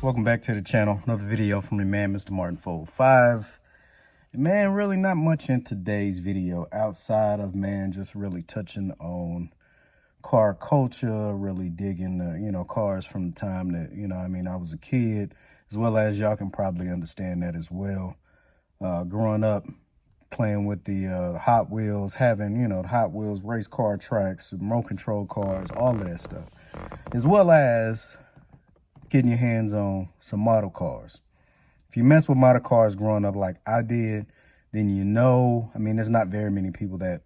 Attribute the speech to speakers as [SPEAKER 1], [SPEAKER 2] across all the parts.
[SPEAKER 1] Welcome back to the channel. Another video from the man, Mr. Martin Fold 5. Man, really not much in today's video outside of, man, just really touching on car culture, really digging, cars from the time that, I was a kid, as well as y'all can probably understand that as well. Growing up, playing with the Hot Wheels, having, the Hot Wheels race car tracks, remote control cars, all of that stuff, as well as getting your hands on some model cars. If you mess with model cars growing up like I did, then there's not very many people that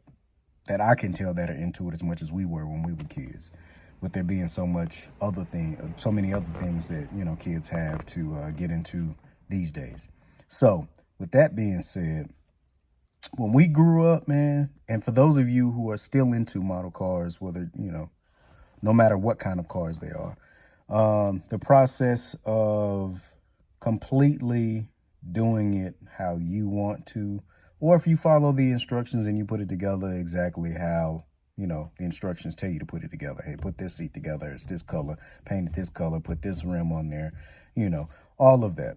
[SPEAKER 1] I can tell that are into it as much as we were when we were kids, with there being so many other things that, kids have to get into these days. So with that being said, when we grew up, man, and for those of you who are still into model cars, whether, no matter what kind of cars they are, the process of completely doing it how you want to, or if you follow the instructions and you put it together exactly how, the instructions tell you to put it together. Hey, put this seat together. It's this color, paint it this color, put this rim on there, all of that.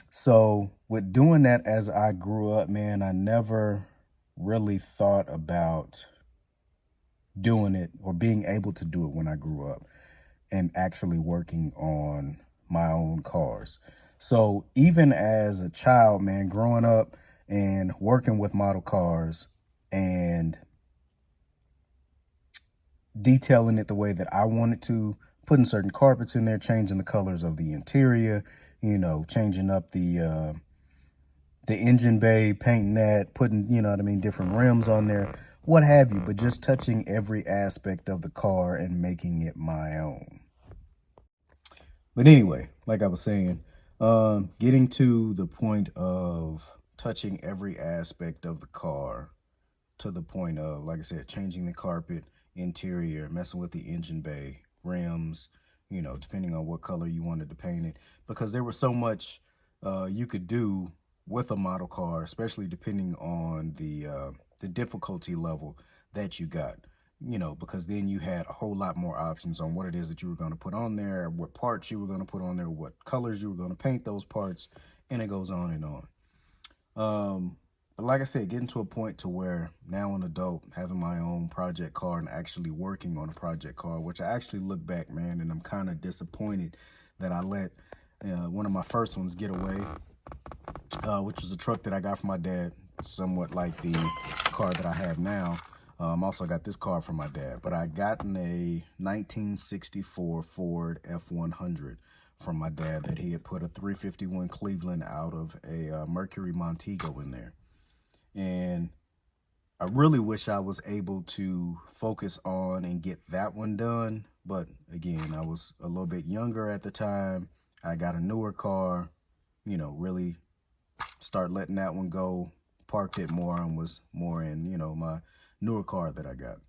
[SPEAKER 1] So with doing that as I grew up, man, I never really thought about doing it or being able to do it when I grew up and actually working on my own cars. So even as a child, man, growing up and working with model cars and detailing it the way that I wanted to, putting certain carpets in there, changing the colors of the interior, changing up the engine bay, painting that, putting, different rims on there, what have you, but just touching every aspect of the car and making it my own. But anyway, like I was saying, getting to the point of touching every aspect of the car to the point of, like I said, changing the carpet, interior, messing with the engine bay, rims, depending on what color you wanted to paint it, because there was so much you could do with a model car, especially depending on the difficulty level that you got, because then you had a whole lot more options on what it is that you were going to put on there, what parts you were going to put on there, what colors you were going to paint those parts, and it goes on and on. But like I said, getting to a point to where now an adult, having my own project car and actually working on a project car, which I actually look back, man, and I'm kind of disappointed that I let one of my first ones get away, which was a truck that I got from my dad, somewhat like the car that I have now. Also got this car from my dad, but I gotten a 1964 Ford F100 from my dad that he had put a 351 Cleveland out of a Mercury Montego in there. And I really wish I was able to focus on and get that one done. But again, I was a little bit younger at the time. I got a newer car, really start letting that one go, parked it more, and was more in, my newer car that I got.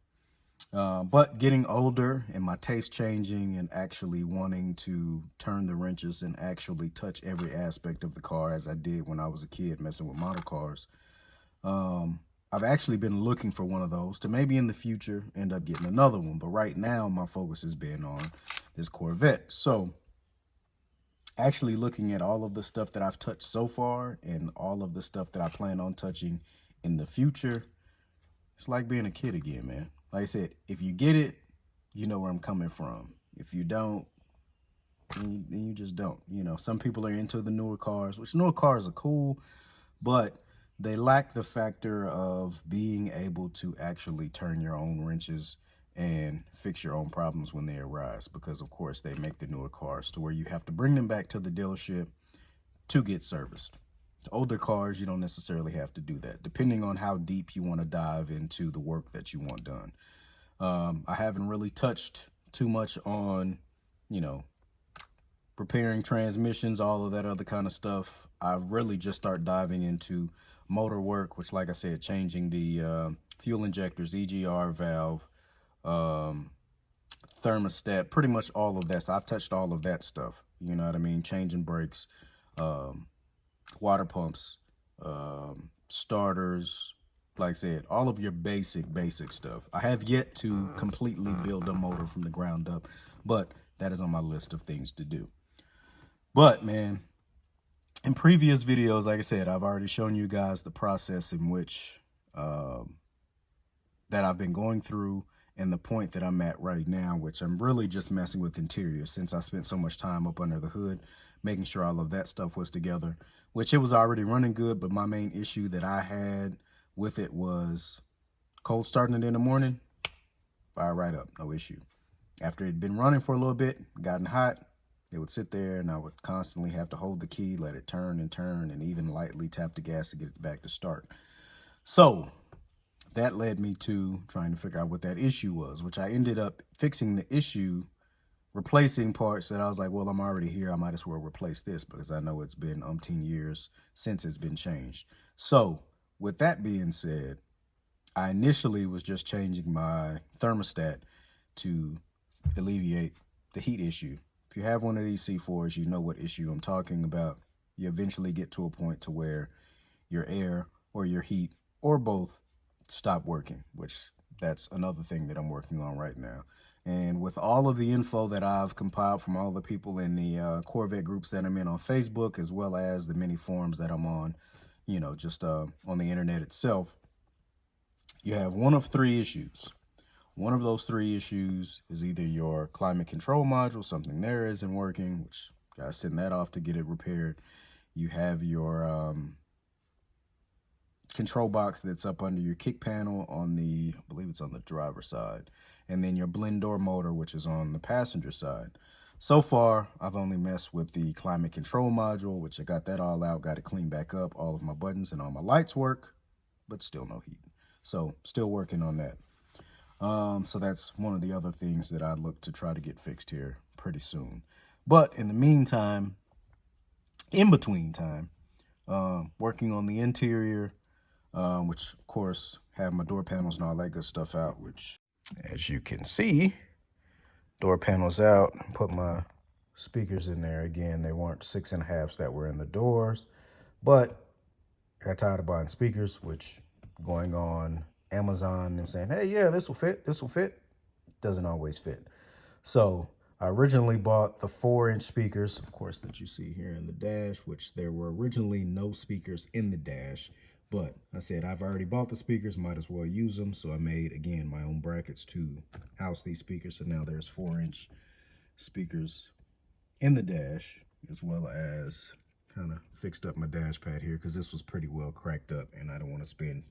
[SPEAKER 1] But getting older and my taste changing and actually wanting to turn the wrenches and actually touch every aspect of the car as I did when I was a kid messing with model cars. I've actually been looking for one of those to maybe in the future end up getting another one. But right now my focus has been on this Corvette. So actually looking at all of the stuff that I've touched so far and all of the stuff that I plan on touching in the future, it's like being a kid again, man. Like I said, if you get it, you know where I'm coming from. If you don't, then you just don't. Some people are into the newer cars, which newer cars are cool, but they lack the factor of being able to actually turn your own wrenches and fix your own problems when they arise, because of course they make the newer cars to where you have to bring them back to the dealership to get serviced. The older cars, you don't necessarily have to do that, depending on how deep you want to dive into the work that you want done. I haven't really touched too much on, preparing transmissions, all of that other kind of stuff. I've really just started diving into motor work, which, like I said, changing the fuel injectors, EGR valve, thermostat, pretty much all of that. So I've touched all of that stuff, changing brakes, water pumps, starters, like I said, all of your basic stuff. I have yet to completely build a motor from the ground up, but that is on my list of things to do. But man, in previous videos, like I said, I've already shown you guys the process in which that I've been going through and the point that I'm at right now, which I'm really just messing with interior since I spent so much time up under the hood, making sure all of that stuff was together, which it was already running good. But my main issue that I had with it was cold starting it in the morning, fire right up, no issue. After it had been running for a little bit, gotten hot, it would sit there and I would constantly have to hold the key, let it turn and even lightly tap the gas to get it back to start. So that led me to trying to figure out what that issue was, which I ended up fixing the issue, replacing parts that I was like, well, I'm already here. I might as well replace this because I know it's been umpteen years since it's been changed. So with that being said, I initially was just changing my thermostat to alleviate the heat issue. If you have one of these C4s, you know what issue I'm talking about. You eventually get to a point to where your air or your heat or both stop working, which that's another thing that I'm working on right now. And with all of the info that I've compiled from all the people in the Corvette groups that I'm in on Facebook, as well as the many forums that I'm on, you know, just on the internet itself, you have one of three issues. One of those three issues is either your climate control module, something there isn't working, which you gotta send that off to get it repaired. You have your control box that's up under your kick panel on the, I believe it's on the driver's side, and then your blend door motor, which is on the passenger side. So far, I've only messed with the climate control module, which I got that all out, got it cleaned back up. All of my buttons and all my lights work, but still no heat. So still working on that. So that's one of the other things that I look to try to get fixed here pretty soon. But in the meantime, in between time, working on the interior, which of course have my door panels and all that good stuff out, which as you can see, door panels out, put my speakers in there. Again, they weren't 6.5s that were in the doors, but I got tired of buying speakers, which going on Amazon and saying, hey, yeah, this will fit, doesn't always fit. So I originally bought the 4-inch speakers, of course, that you see here in the dash, which there were originally no speakers in the dash. But I said, I've already bought the speakers, might as well use them. So I made, again, my own brackets to house these speakers. So now there's 4-inch speakers in the dash, as well as kind of fixed up my dash pad here because this was pretty well cracked up and I don't want to spend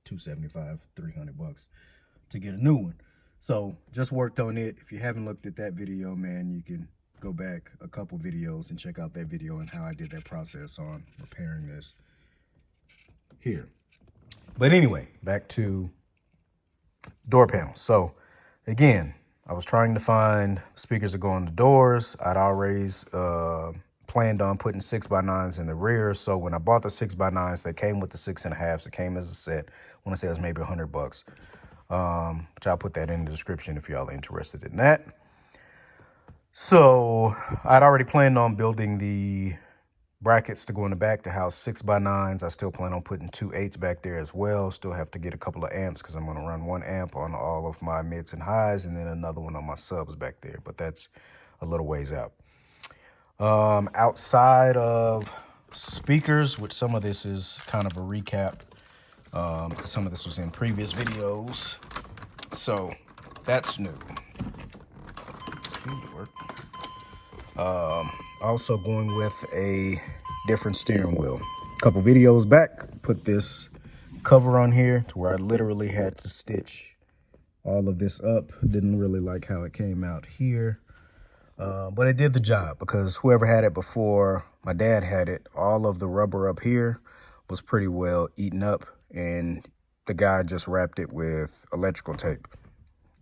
[SPEAKER 1] $275, $300 to get a new one. So just worked on it. If you haven't looked at that video, man, you can go back a couple videos and check out that video and how I did that process on repairing this here. But anyway, back to door panels. So again, I was trying to find speakers that go on the doors. I'd always planned on putting 6x9s in the rear. So when I bought the 6x9s, they came with the 6.5s. It came as a set. I want to say it was maybe $100, which I'll put that in the description if y'all are interested in that. So I'd already planned on building the brackets to go in the back to house 6x9s. I still plan on putting 2 8s back there as well. Still have to get a couple of amps because I'm going to run 1 amp on all of my mids and highs and then another one on my subs back there. But that's a little ways out. Outside of speakers, which some of this is kind of a recap. Some of this was in previous videos. So that's new. Also going with a different steering wheel. A couple videos back, put this cover on here to where I literally had to stitch all of this up. Didn't really like how it came out here. But it did the job because whoever had it before my dad had it, all of the rubber up here was pretty well eaten up and the guy just wrapped it with electrical tape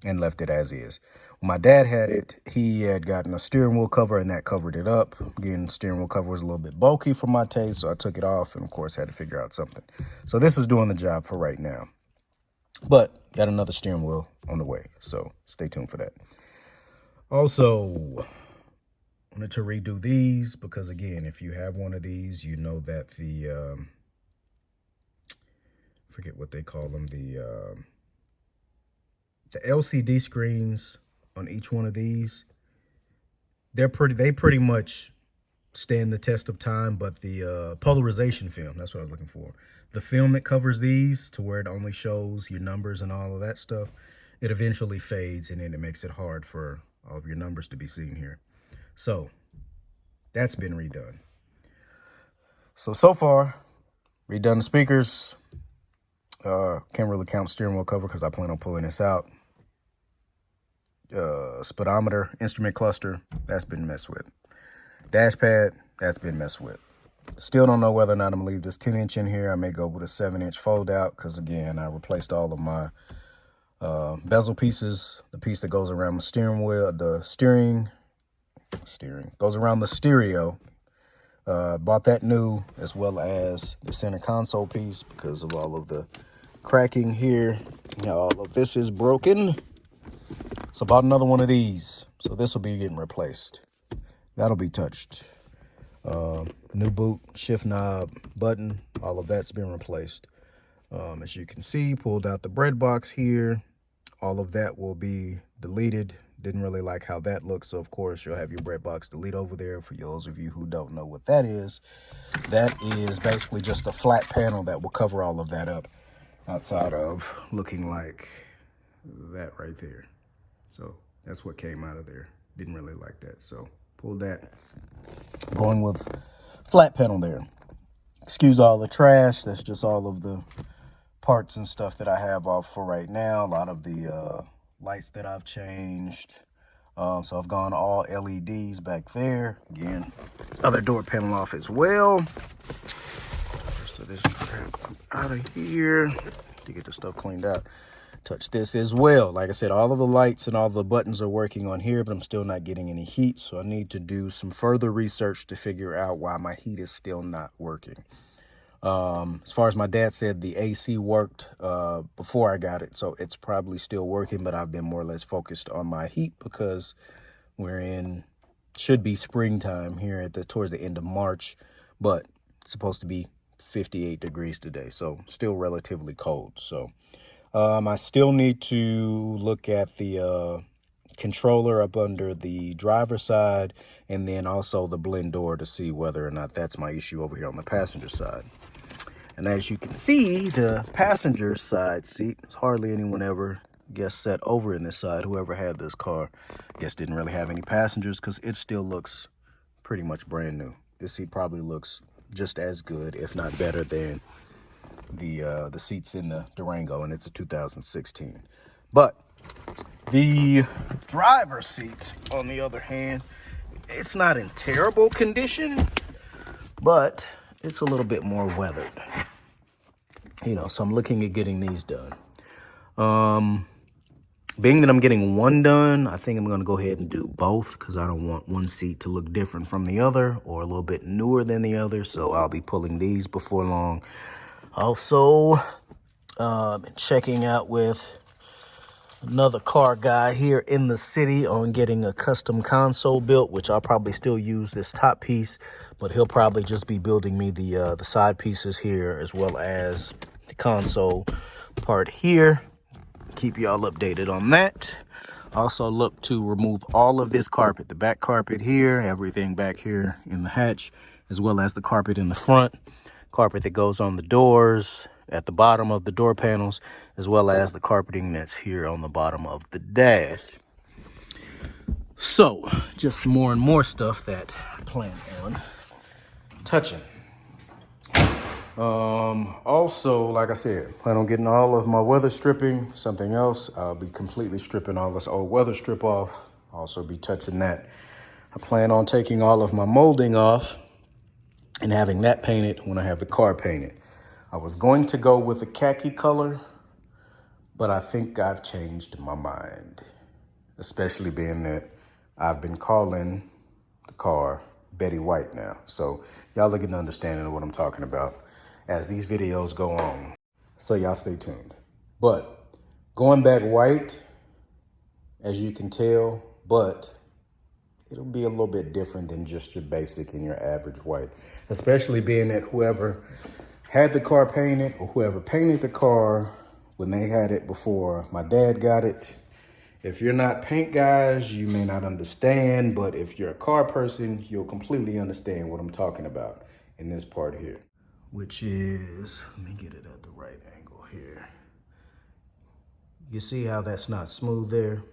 [SPEAKER 1] and left it as is. When my dad had it, he had gotten a steering wheel cover and that covered it up. Again, the steering wheel cover was a little bit bulky for my taste, so I took it off and of course had to figure out something. So this is doing the job for right now. But got another steering wheel on the way, so stay tuned for that. Also, wanted to redo these because, again, if you have one of these, you know that the forget what they call them, the LCD screens on each one of these. They pretty much stand the test of time, but the polarization film, that's what I was looking for. The film that covers these to where it only shows your numbers and all of that stuff, it eventually fades, and then it makes it hard for all of your numbers to be seen here. So that's been redone. So far, redone the speakers. Can't really count steering wheel cover because I plan on pulling this out. Speedometer, instrument cluster, that's been messed with. Dash pad, that's been messed with. Still don't know whether or not I'm gonna leave this 10-inch in here. I may go with a 7-inch fold out because, again, I replaced all of my bezel pieces. The piece that goes around the steering wheel, the steering goes around the stereo. Bought that new, as well as the center console piece because of all of the cracking here. All of this is broken. So bought another one of these. So this will be getting replaced. That'll be touched. New boot, shift knob, button, all of that's been replaced. As you can see, pulled out the bread box here. All of that will be deleted. Didn't really like how that looks, so of course you'll have your bread box delete over there. For those of you who don't know what that is basically just a flat panel that will cover all of that up, outside of looking like that right there. So that's what came out of there. Didn't really like that, so pulled that. Going with flat panel there. Excuse all the trash. That's just all of the parts and stuff that I have off for right now. A lot of the lights that I've changed. So I've gone all LEDs back there. Again, other door panel off as well. So this crap out of here to get the stuff cleaned out. Touch this as well. Like I said, all of the lights and all the buttons are working on here, but I'm still not getting any heat. So I need to do some further research to figure out why my heat is still not working. As far as my dad said, the AC worked before I got it, so it's probably still working, but I've been more or less focused on my heat because we're in, should be springtime here at towards the end of March, but it's supposed to be 58 degrees today, so still relatively cold. So I still need to look at the controller up under the driver's side, and then also the blend door to see whether or not that's my issue over here on the passenger side. And as you can see, the passenger side seat, there's hardly anyone ever sat over in this side. Whoever had this car, didn't really have any passengers because it still looks pretty much brand new. This seat probably looks just as good, if not better, than the seats in the Durango, and it's a 2016. But the driver's seat, on the other hand, it's not in terrible condition, but it's a little bit more weathered. So I'm looking at getting these done. Being that I'm getting one done, I think I'm going to go ahead and do both because I don't want one seat to look different from the other or a little bit newer than the other. So I'll be pulling these before long. Also, checking out with another car guy here in the city on getting a custom console built, which I'll probably still use this top piece, but he'll probably just be building me the side pieces here as well as the console part here. Keep y'all updated on that. Also look to remove all of this carpet, the back carpet here, everything back here in the hatch, as well as the carpet in the front, carpet that goes on the doors, at the bottom of the door panels, as well as the carpeting that's here on the bottom of the dash. So, just more and more stuff that I plan on touching. Also, like I said, plan on getting all of my weather stripping. Something else, I'll be completely stripping all this old weather strip off. Also be touching that. I plan on taking all of my molding off and having that painted when I have the car painted. I was going to go with a khaki color, but I think I've changed my mind, especially being that I've been calling the car Betty White now. So y'all will get an understanding of what I'm talking about as these videos go on. So y'all stay tuned. But going back white, as you can tell, but it'll be a little bit different than just your basic and your average white, especially being that whoever had the car painted, or whoever painted the car when they had it before my dad got it. If you're not paint guys, you may not understand, but if you're a car person, you'll completely understand what I'm talking about in this part here. Which is, let me get it at the right angle here. You see how that's not smooth there?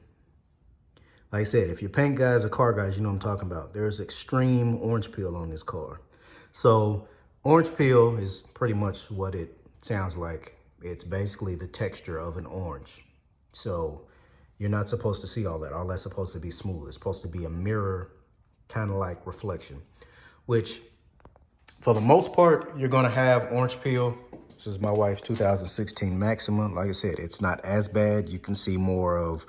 [SPEAKER 1] Like I said, if you're paint guys or car guys, you know what I'm talking about. There's extreme orange peel on this car. So orange peel is pretty much what it sounds like. It's basically the texture of an orange. So you're not supposed to see all that. All that's supposed to be smooth. It's supposed to be a mirror, kind of like reflection, which for the most part, you're gonna have orange peel. This is my wife's 2016 Maxima. Like I said, it's not as bad. You can see more of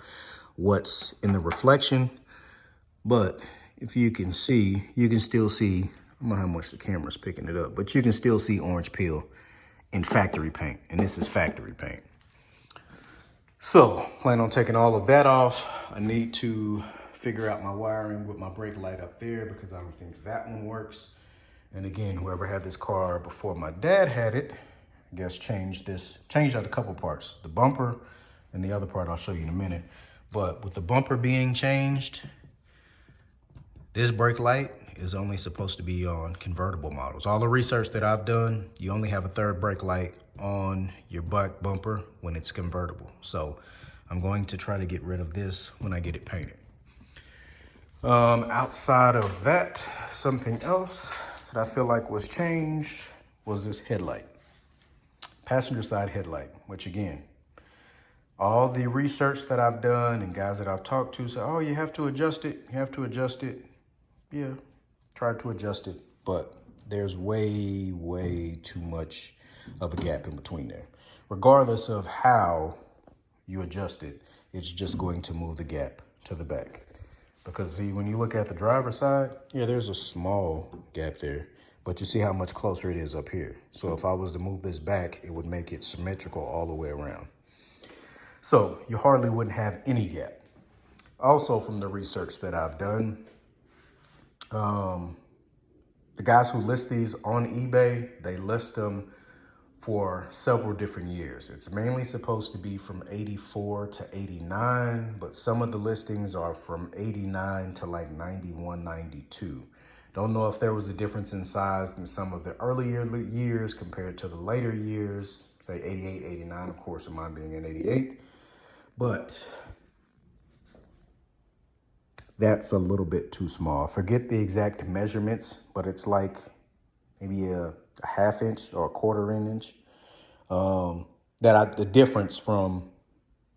[SPEAKER 1] what's in the reflection, but if you can see, you can still see, I don't know how much the camera's picking it up, but you can still see orange peel in factory paint, and this is factory paint. So, plan on taking all of that off. I need to figure out my wiring with my brake light up there because I don't think that one works. And again, whoever had this car before my dad had it, I guess changed out a couple parts. The bumper and the other part I'll show you in a minute. But with the bumper being changed, this brake light is only supposed to be on convertible models. All the research that I've done, you only have a third brake light on your back bumper when it's convertible. So I'm going to try to get rid of this when I get it painted. Outside of that, something else that I feel like was changed was this headlight. Passenger side headlight, which again, all the research that I've done and guys that I've talked to say, oh, you have to adjust it. You have to adjust it. Yeah, tried to adjust it, but there's way, way too much of a gap in between there. Regardless of how you adjust it, it's just going to move the gap to the back. Because see, when you look at the driver's side, yeah, there's a small gap there, but you see how much closer it is up here. So if I was to move this back, it would make it symmetrical all the way around. So you hardly wouldn't have any gap. Also from the research that I've done, the guys who list these on eBay, they list them for several different years. It's mainly supposed to be from 84 to 89, but some of the listings are from 89 to like 91, 92. Don't know if there was a difference in size in some of the earlier years compared to the later years, say 88, 89, of course, with mine being in 88. But that's a little bit too small. Forget the exact measurements, but it's like maybe a half inch or a quarter inch. The difference from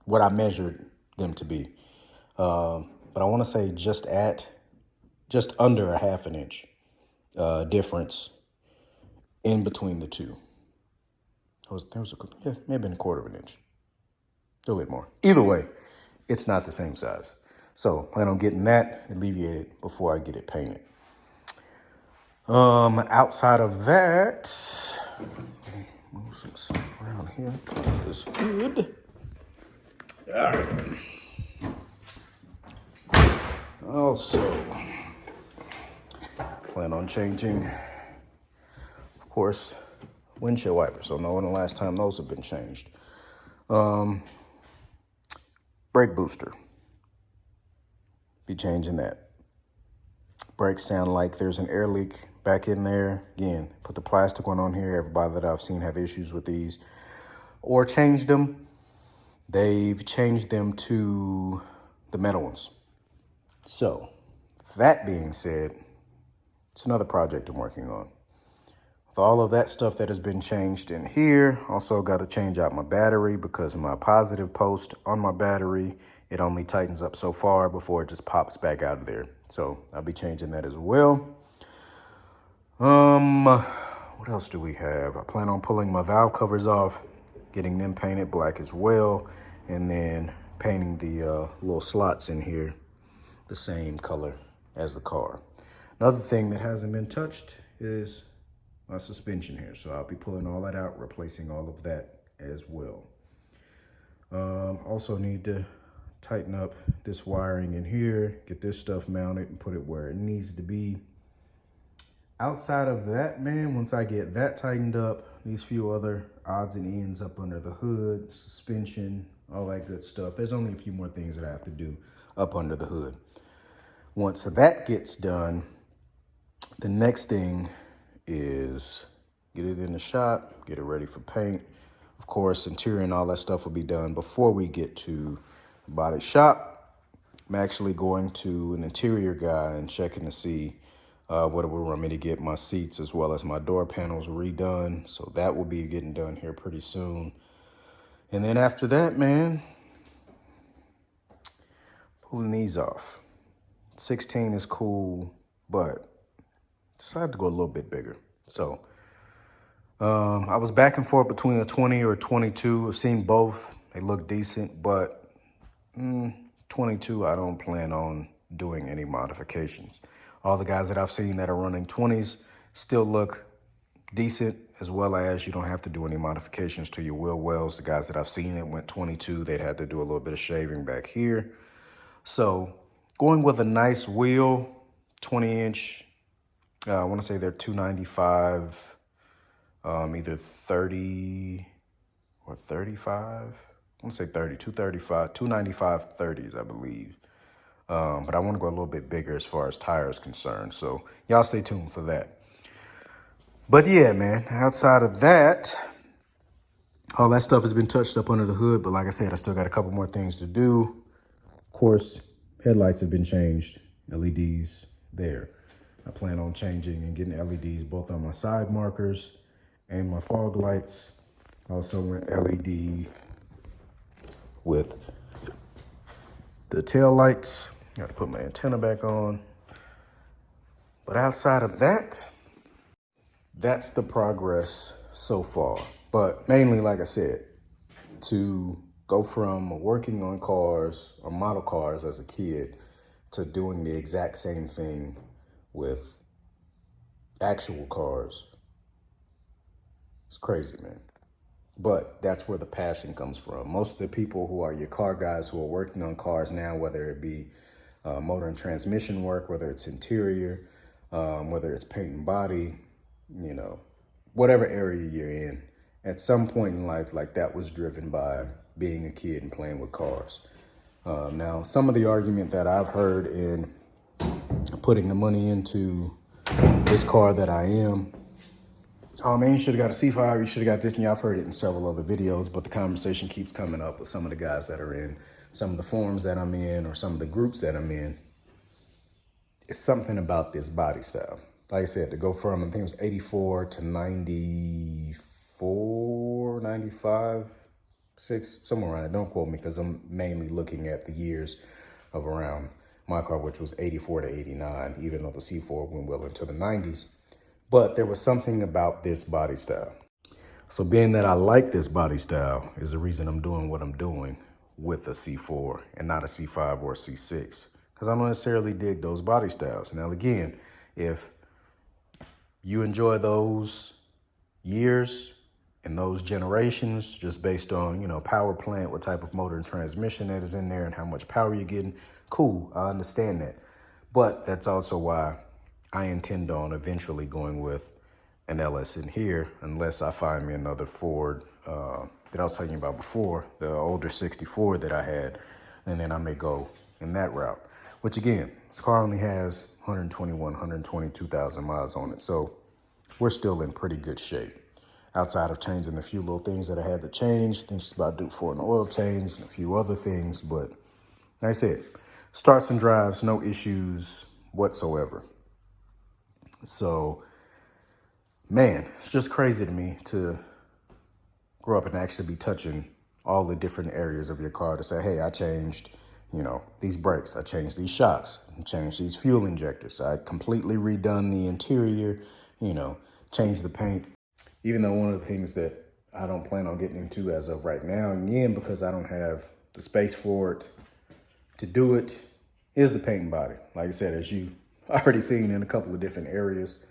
[SPEAKER 1] what I measured them to be. But I want to say just under a half an inch difference in between the two. Yeah, maybe a quarter of an inch. A little bit more. Either way, it's not the same size. So plan on getting that alleviated before I get it painted. Outside of that, move some stuff around here. This good. All right. Also, plan on changing, of course, windshield wipers. So know when the last time those have been changed. Brake booster. Be changing that. Brakes sound like there's an air leak back in there. Again, put the plastic one on here. Everybody that I've seen have issues with these or changed them. They've changed them to the metal ones. So that being said, it's another project I'm working on. With all of that stuff that has been changed in here, also got to change out my battery because my positive post on my battery, it only tightens up so far before it just pops back out of there. So I'll be changing that as well. What else do we have? I plan on pulling my valve covers off, getting them painted black as well, and then painting the little slots in here the same color as the car. Another thing that hasn't been touched is my suspension here. So I'll be pulling all that out, replacing all of that as well. Also need to tighten up this wiring in here, get this stuff mounted and put it where it needs to be. Outside of that, man, once I get that tightened up, these few other odds and ends up under the hood, suspension, all that good stuff. There's only a few more things that I have to do up under the hood. Once that gets done, the next thing is get it in the shop, get it ready for paint. Of course, interior and all that stuff will be done before we get to the body shop. I'm actually going to an interior guy and checking to see what it would want me to get my seats as well as my door panels redone. So that will be getting done here pretty soon. And then after that, man, pulling these off. 16 is cool, but decided to go a little bit bigger. So I was back and forth between a 20 or a 22. I've seen both. They look decent, but 22, I don't plan on doing any modifications. All the guys that I've seen that are running 20s still look decent, as well as you don't have to do any modifications to your wheel wells. The guys that I've seen that went 22, they'd had to do a little bit of shaving back here. So going with a nice wheel, 20-inch, I want to say they're 295, either 30 or 35. I want to say 30, 235, 295 30s, I believe. But I want to go a little bit bigger as far as tires concerned. So y'all stay tuned for that. But yeah, man, outside of that, all that stuff has been touched up under the hood. But like I said, I still got a couple more things to do. Of course, headlights have been changed. LEDs there. I plan on changing and getting LEDs both on my side markers and my fog lights. Also went LED with the tail lights. Got to put my antenna back on. But outside of that, that's the progress so far. But mainly, like I said, to go from working on cars or model cars as a kid to doing the exact same thing with actual cars. It's crazy, man. But that's where the passion comes from. Most of the people who are your car guys who are working on cars now, whether it be motor and transmission work, whether it's interior, whether it's paint and body, you know, whatever area you're in, at some point in life, like that was driven by being a kid and playing with cars. Now, some of the argument that I've heard in putting the money into this car that I am, oh man, you should have got a C5, you should have got this, and y'all have heard it in several other videos, but the conversation keeps coming up with some of the guys that are in some of the forums that I'm in or some of the groups that I'm in. It's something about this body style. Like I said, to go from, I think it was 84 to 94, 95, 6, somewhere around it. Don't quote me because I'm mainly looking at the years of around my car, which was 84 to 89, even though the C4 went well into the 90s. But there was something about this body style. So being that I like this body style is the reason I'm doing what I'm doing with a C4 and not a C5 or a C6. Because I don't necessarily dig those body styles. Now, again, if you enjoy those years and those generations just based on, you know, power plant, what type of motor and transmission that is in there and how much power you're getting, cool, I understand that. But that's also why I intend on eventually going with an LS in here, unless I find me another Ford that I was telling you about before, the older 64 that I had, and then I may go in that route. Which again, this car only has 122,000 miles on it, so we're still in pretty good shape. Outside of changing a few little things that I had to change, things about due for an oil change and a few other things, but like I said, starts and drives, no issues whatsoever. So, man, it's just crazy to me to grow up and actually be touching all the different areas of your car to say, hey, I changed, you know, these brakes, I changed these shocks, I changed these fuel injectors, I completely redone the interior, you know, changed the paint. Even though one of the things that I don't plan on getting into as of right now, again, because I don't have the space for it to do it, is the paint and body. Like I said, as you already seen in a couple of different areas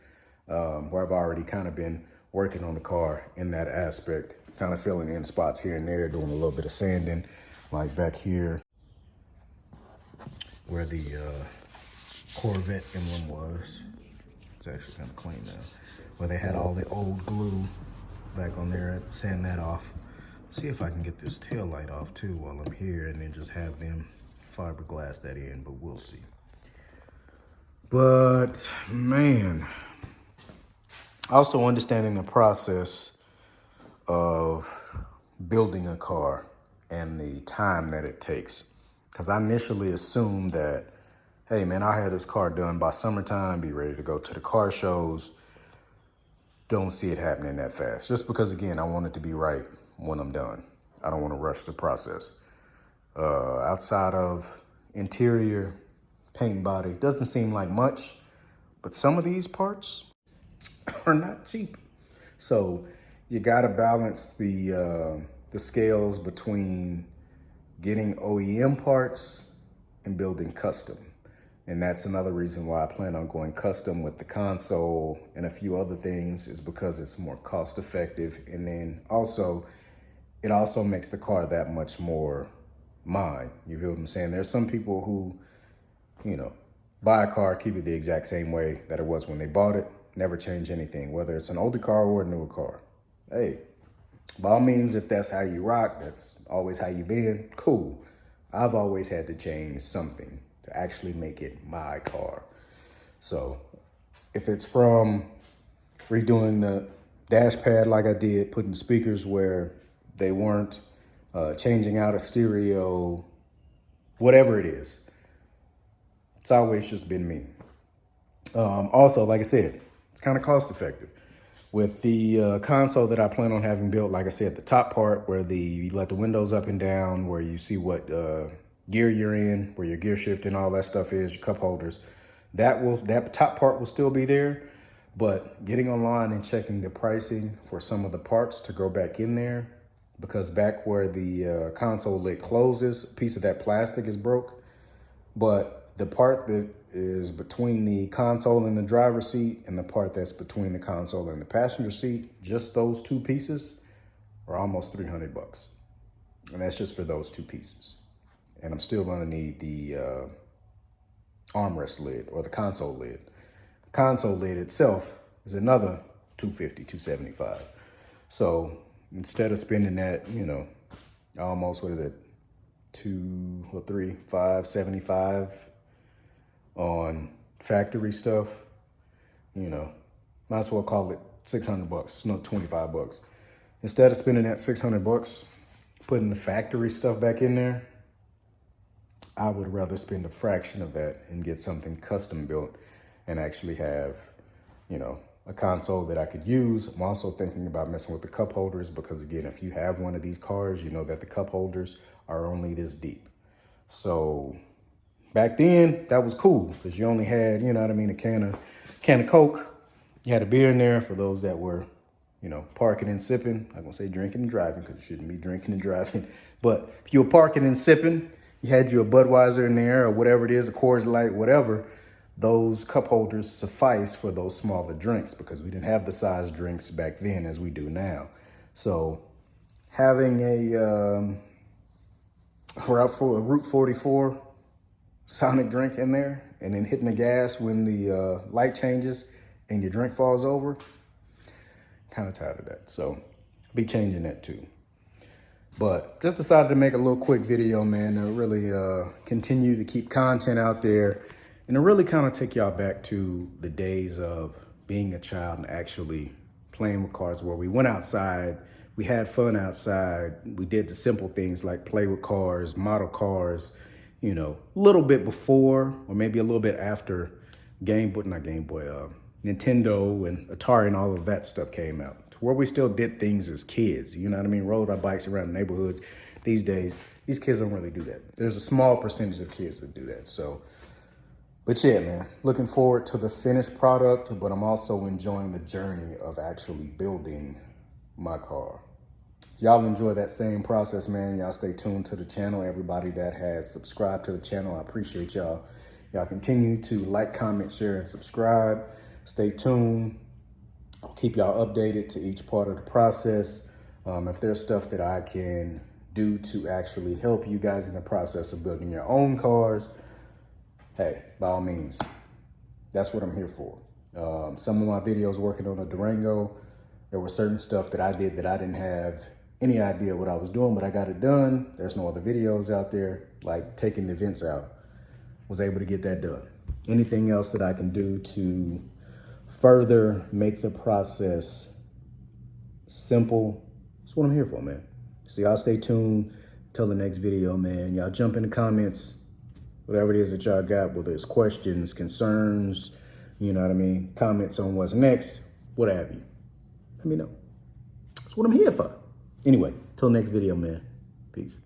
[SPEAKER 1] where I've already kind of been working on the car in that aspect, kind of filling in spots here and there, doing a little bit of sanding, like back here where the Corvette emblem was. It's actually kind of clean now. Where they had all the old glue back on there, I'd sand that off. See if I can get this tail light off too while I'm here, and then just have them fiberglass that in, but we'll see. But man, also understanding the process of building a car and the time that it takes. Because I initially assumed that, hey man, I had this car done by summertime, be ready to go to the car shows. Don't see it happening that fast. Just because, again, I want it to be right when I'm done. I don't want to rush the process. Outside of interior, paint, body, doesn't seem like much, but some of these parts are not cheap. So you got to balance the scales between getting OEM parts and building custom. And that's another reason why I plan on going custom with the console and a few other things, is because it's more cost effective. And then also, it also makes the car that much more mine. You feel what I'm saying? There's some people who, you know, buy a car, keep it the exact same way that it was when they bought it, never change anything, whether it's an older car or a newer car. Hey, by all means, if that's how you rock, that's always how you been, cool. I've always had to change something to actually make it my car. So if it's from redoing the dash pad like I did, putting speakers where they weren't, changing out a stereo, whatever it is, it's always just been me. Also, like I said, it's kind of cost effective. With the console that I plan on having built, like I said, the top part where you let the windows up and down, where you see what gear you're in, where your gear shift and all that stuff is, your cup holders, that top part will still be there. But getting online and checking the pricing for some of the parts to go back in there, because back where the console lid closes, a piece of that plastic is broke. But the part that is between the console and the driver's seat and the part that's between the console and the passenger seat, just those two pieces are almost $300. And that's just for those two pieces. And I'm still gonna need the armrest lid or the console lid. The console lid itself is another $250, $275. So instead of spending that, you know, almost, what is it, $575 on factory stuff, you know, might as well call it $600, not $25. Instead of spending that $600, putting the factory stuff back in there, I would rather spend a fraction of that and get something custom built and actually have, you know, a console that I could use. I'm also thinking about messing with the cup holders because, again, if you have one of these cars, you know that the cup holders are only this deep. So back then, that was cool because you only had, you know what I mean, a can of Coke. You had a beer in there for those that were, you know, parking and sipping. I'm going to say drinking and driving because you shouldn't be drinking and driving. But if you were parking and sipping, you had you a Budweiser in there or whatever it is, a Coors Light, whatever. Those cup holders suffice for those smaller drinks because we didn't have the size drinks back then as we do now. So having a Route 44 Sonic drink in there and then hitting the gas when the light changes and your drink falls over, kind of tired of that. So I'll be changing that too. But just decided to make a little quick video, man, to really continue to keep content out there and to really kind of take y'all back to the days of being a child and actually playing with cars, where we went outside, we had fun outside, we did the simple things like play with cars, model cars, you know, a little bit before or maybe a little bit after Nintendo and Atari and all of that stuff came out, where we still did things as kids, you know what I mean? Rode our bikes around the neighborhoods. These days, these kids don't really do that. There's a small percentage of kids that do that. So, but yeah, man, looking forward to the finished product, but I'm also enjoying the journey of actually building my car. If y'all enjoy that same process, man, y'all stay tuned to the channel. Everybody that has subscribed to the channel, I appreciate y'all. Y'all continue to like, comment, share, and subscribe. Stay tuned. I'll keep y'all updated to each part of the process. If there's stuff that I can do to actually help you guys in the process of building your own cars, hey, by all means, that's what I'm here for. Some of my videos working on a Durango, there was certain stuff that I did that I didn't have any idea what I was doing, but I got it done. There's no other videos out there, like taking the vents out. Was able to get that done. Anything else that I can do to further make the process simple, that's what I'm here for, man. So y'all stay tuned till the next video, man. Y'all jump in the comments, whatever it is that y'all got, whether it's questions, concerns, you know what I mean, comments on what's next, what have you. Let me know. That's what I'm here for. Anyway, till next video, man. Peace.